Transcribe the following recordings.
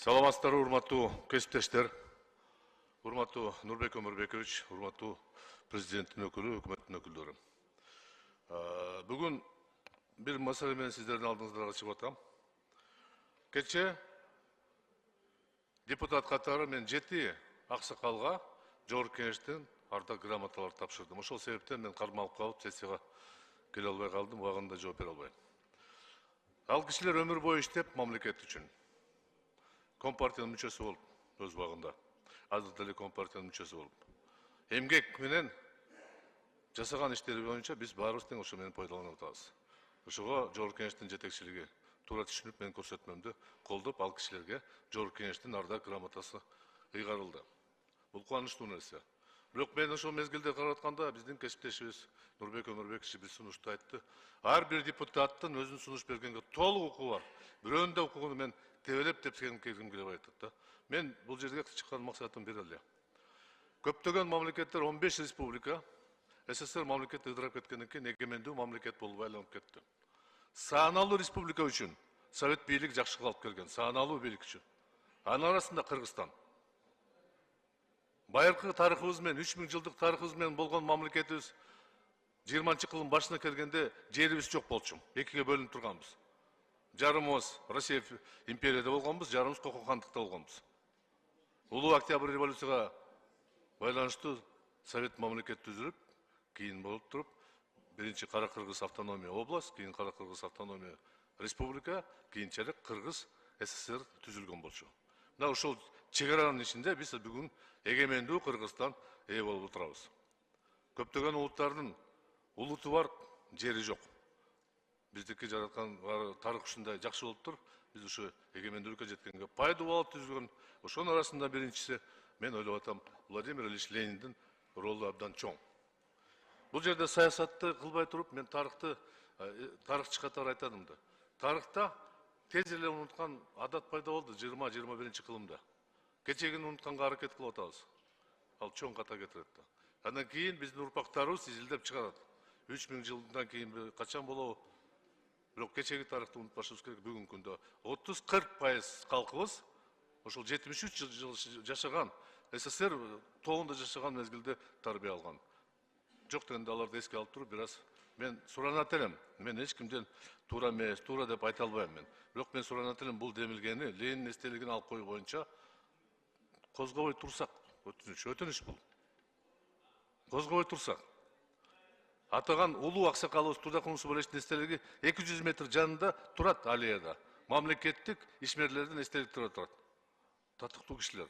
Саламатсыздарбы, урматтуу кесиптештер, урматтуу Нурбек Өмөрбекович, урматтуу президенттин өкүлү, өкмөттүн өкүлдөрү. Бүгүн бир маселе менен сиздердин алдыңыздарга чыгып атам. Кече депутат катары мен 7 аксакалга Жогорку Кеңештин ардак грамоталарды тапшырдым. Ошол себептен мен кармалып калып, сессияга келе албай калдым, убагында жооп бере албайм. Ал кишилер өмүр бою иштеп, мамлекет үчүн Компартиянын мүчөсү болуп, өз убагында. Азыр деле Компартиянын мүчөсү болуп. Эмгек менен жасаган иштери боюнча биз баарыбыз тең ошо менен пайдаланып атабыз. Ошого Жогорку Кеңештин жетекчилиги туура түшүнүп, менин көрсөтмөмдү колдоп, ал кишилерге Жогорку Кеңештин ардак грамотасы ыйгарылды. Бул кубанычтуу нерсе. Бирок мен ошол мезгилде карап атканда биздин кесиптешибиз Нурбек Өмөрбекович бир сунушту айтты. Ар бир депутаттын өзүнүн сунуш бергенге толук укугу бар. Бирөөнүн да укугун мен тебелеп келгим келип атат да. Мен бул жерге чыккан максатым бир эле. Көптөгөн мамлекеттер 15 республика СССР мамлекети ыдырап кеткенден кийин эгемендүү мамлекет болуп айланып кетти. Сааналуу республика үчүн Совет бийлик жакшы калып келген, сааналуу бийлик үчүн. Анын арасында Кыргызстан. Байыркы тарыхыбыз менен 3000 жылдык тарыхыбыз менен болгон мамлекетибиз 20-кылдын башына келгенде жерибиз жок болчу. Экиге бөлүнүп турганбыз. Жарымыбыз Россия империяда болгонбуз, жарымыбыз Кокон хандыкта болгонбуз. Улуу Октябрь революцияга байланыштуу Совет мамлекет түзүлүп, кийин болуп туруп, биринчи Кара Кыргыз автономия область, кийин Кара Кыргыз автономия республика, кийинчерээк Кыргыз СССР түзүлгөн болчу. Мына ушул чегаранын ичинде биз бүгүн эгемендүү Кыргызстан ээ болуп турабыз. Көптөгөн улуттардын улуту бар, жери жок. Биздики жараткан тарых ушундай жакшы болуптур. Биз ушу эгемендүүлүккө жеткенге пайдуу болуп түзүлгөн. Ошонун арасында биринчиси мен ойлоп атам, Владимир Ильич Лениндин ролу абдан чоң. Бул жерде саясатты кылбай туруп, мен тарыхчы катары айтадым да. Тарыхта тез эле унуткан адат пайда болду 20-21-кылымда. Кечегини унутканга аракет кылып атабыз. Ал чоң ката кетирет да. Андан кийин биздин урпактарыбыз изилдеп чыгарат. 3000 жылдан кийин качан болобу? Бирок кечеги тарыхты унутпашыбыз керек. Бүгүнкү күндө 30-40% калкыбыз ошол 73 жыл жашаган, СССР тоогунда жашаган мезгилде тарбия алган. Жок дегенде аларды эске алып туруп, бир аз мен суранат элем. Мен эч кимден туура эмес, туура деп айта албайм мен. Бирок мен суранат элем, бул демилгени Ленин эстелигин алып коюу боюнча козгобой турсак, өтүнүч бул. Козгобой турсак. Атаган улуу аксакалыбыз Турдакул Субалештин эстелиги 200 метр жанында турат аллеяда. Мамлекеттик ишмерлердин эстеликтери турат. Татыктуу кишилер.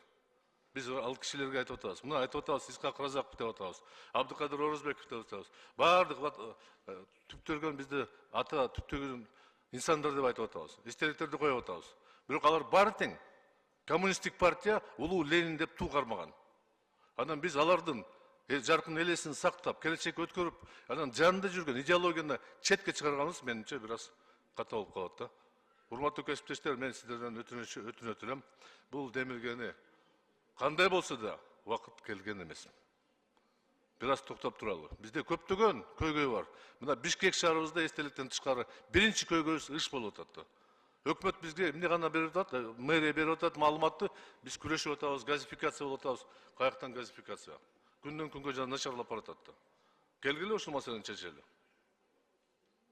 Биз ал кишилерге айтып атабыз. Мына айтып атабыз, Исхак Разаков деп атабыз. Абдыкадыр Орозбеков деп атабыз. Бардык түптөлгөн бизди ата түптөгөн инсандар деп айтып атабыз. Эстеликтерди коюп атабыз. Бирок алар баары тең. Коммунисттик партия улуу Ленин деп туу кармаган. Анан биз алардын жаркын элесин сактап, келечекке өткөрүп, анан жанында жүргөн идеологияны четке чыгарганыбыз менимче бир аз ката болуп калат да. Урматтуу кесиптештер, мен сиздерден өтүнөт элем. Бул демилгени кандай болсо да убакыт келген эмес. Бир аз токтоп туралы. Бизде көптөгөн көйгөй бар. Мына Бишкек шаарыбызда эстеликтен тышкары биринчи көйгөйүбүз ыш болуп атат да. Өкмөт бизге эмне гана берип атат, мэрия берип атат маалыматты, биз күрөшүп атабыз, газификация болуп атабыз. Каяктан газификация? Күндөн күнгө жана начарлап баратат да. Келгиле ушул маселени чечели.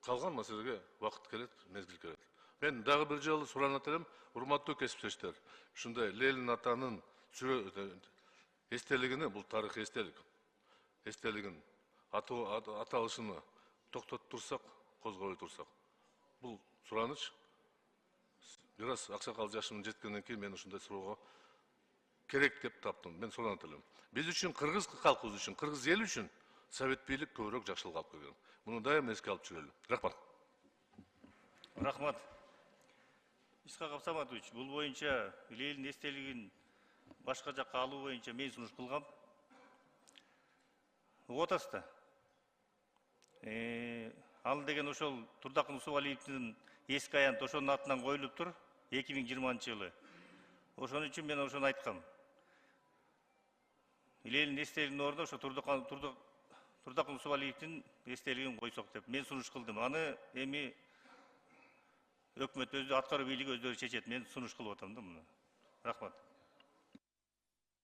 Калган маселеге убакыт келет, мезгил келет. Мен дагы бир жолу суранат элем, урматтуу кесиптештер. Ушундай Ленин атанын эстелигини, бул тарыхый эстелик, эстелигин аталышыны токтотуп турсак, козгобой турсак. Бул сураныч бир аз аксакал жашым жеткенден кийин мен ушундай суроого керек деп таптым. Мен суранат элем. Биз үчүн, кыргыз калкыбыз үчүн, кыргыз эли үчүн Совет бийлик көбүрөөк жакшылык алып келген. Муну дайым эске алып жүрөлү. Рахмат. Рахмат. Исхак Абсаматович, бул боюнча Ленин эстелигин башка жакка алуу боюнча мен сунуш кылгам. Угуп атасыз да. Ал деген ошол Турдакул Усубалиевдин эски аянты ошонун атынан коюлуп тур 2020-жылы. Ошон үчүн мен ошону айткам. Ленин эстелигинин ордуна ошо Турдакул Усубалиевдин эстелигин койсок деп мен сунуш кылдым. Аны эми өкмөт өзү аткаруу бийлиги өздөрү чечет. Мен сунуш кылып атам да муну. Рахмат.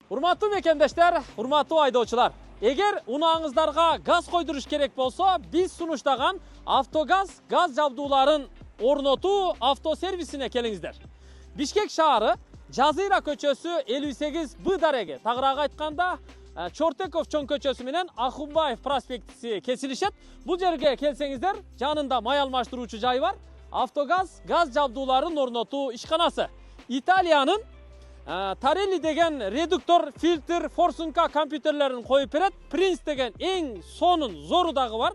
Урматтуу мекендештер, урматтуу айдоочулар. Эгер унааңыздарга газ койдуруш керек болсо, биз сунуштаган Автогаз газ жабдууларын орнотуу автосервисине келиңиздер. Бишкек шаары Жазыра көчөсү 58Б дареги. Тагыраак айтканда, Чортеков чоң көчөсү менен Ахунбаев проспектиси кесилишет. Бул жерге келсеңиздер, жанында май алмаштыруучу жай бар. Автогаз газ жабдууларын орнотуу ишканасы. Италиянын Тарелли деген редуктор, фильтр, форсунка компьютерлерин коюп берет. Принц деген эң сонун зору дагы бар.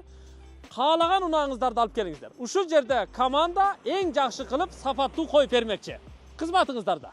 Каалаган унааңыздарды алып келиңиздер. Ушул жерде команда эң жакшы кылып сапаттуу коюп бермекчи. Кызматыңыздарда.